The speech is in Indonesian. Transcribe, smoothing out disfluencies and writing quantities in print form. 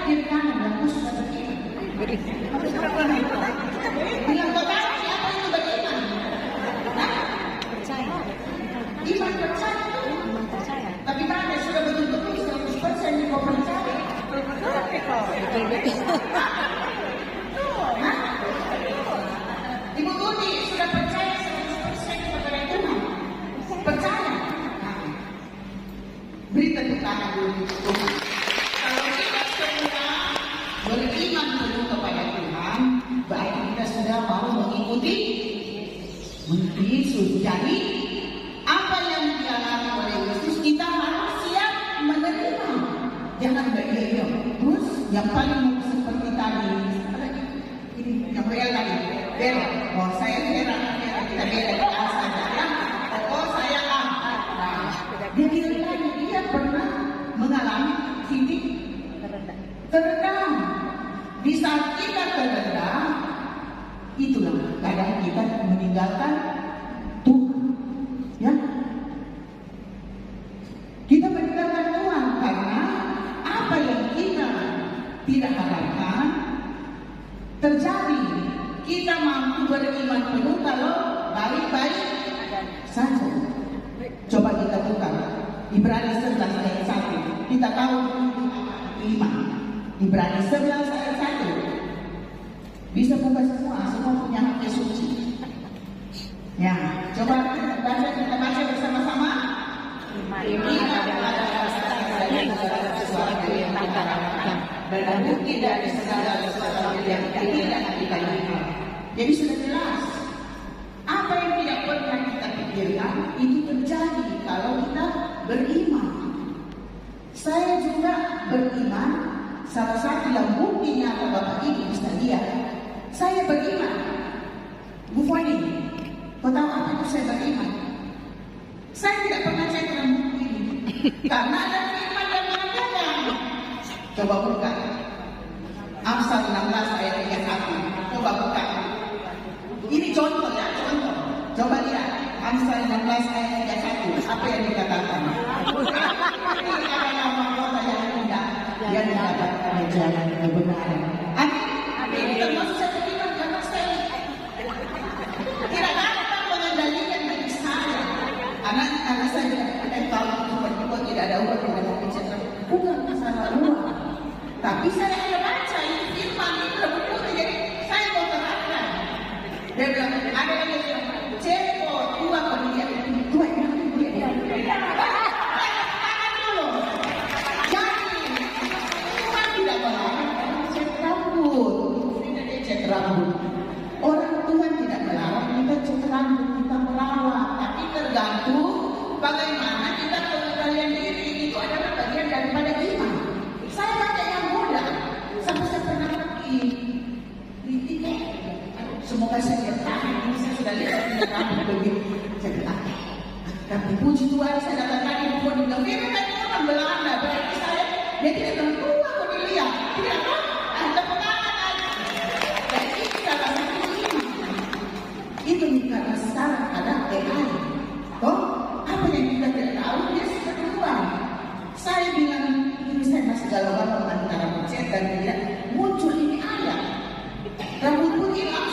kiri kanan dan aku sudah beriman. Bilang percaya siapa itu beriman? Nah, Percaya. iman percaya. Iman percaya. Tapi kan sudah betul-betul 100% kau percaya. Betul-betul. Ibu Budi sudah percaya 100% kepada Tuhan. Percaya. Beri tepuk tangan dulu. Kalau kita semua beriman penuh kepada Tuhan, baik kita sudah mau mengikuti Yesus. Jadi apa yang dialami oleh Yesus kita harus siap menerima. Jangan bergaya. Terus yang paling seperti tadi, ini yang real tadi. Beda. Oh saya beda. Kita beda saja ya. Oh saya Nah, dia bilang tadi dia pernah mengalami titik terendah. Di saat kita terendah, itulah kadang kita meninggalkan Tuhan. Ya, kita meninggalkan Tuhan karena apa yang kita tidak harapkan terjadi. Kita mampu beriman penuh kalau baik-baik saja. Coba kita buka Ibrani 11 ayat 1. Kita tahu iman. Ibrani 11 ayat 1. Bisa buka semua punya hati suci. Ya, coba kita baca bersama-sama. Iman adalah sesuatu yang kita harapkan dan bukti dari segala sesuatu yang tidak kita lihat. Jadi sudah jelas, apa yang tidak pernah kita pikirkan itu terjadi kalau kita beriman. Saya juga beriman. Salah satu yang buktinya atau Bapak Ibu bisa lihat, saya beriman. Bu Foni, kau tahu apa itu saya beriman? Saya tidak pernah cek dalam buku ini karena ada firman yang mengatakan. Coba buka Amsal 16 ayat 31. Coba buka. Ini contoh ya, contoh. Coba lihat Amsal 16 ayat 31. Apa yang dikatakan? Ini adalah mahkota yang indah yang dikatakan jalan kebenaran. Amin. Termasuk saya beriman karena saya tidak dapat mengendalikan diri saya. Karena saya tahu berdua tidak ada uang, tidak mau bicara. Bukan masalah uang, tapi saya ada baca ini firman ini betul. Jadi saya mau terapkan. Dia bilang ada yang bilang cepot dua pendidikan itu yang dia. Rambut. Orang Tuhan tidak melarang kita cat rambut, kita merawat, tapi tergantung bagaimana kita pengendalian diri. Itu adalah bagian daripada iman. Saya baca yang muda, sampai saya pernah pergi di tiket. Semoga saya tahan. Ini saya sudah lihat tidak rambut begitu. Saya bilang, tapi puji Tuhan saya datang tadi pun bilang, ini kan orang Belanda, berarti saya dia tidak tentu aku dilihat, tidak tahu. Itu karena sekarang ada AI. Toh, apa yang kita tidak tahu dia sudah keluar. Saya bilang ini saya masih galau-galau antara pencet dan dia muncul ini ayat. Rambut putih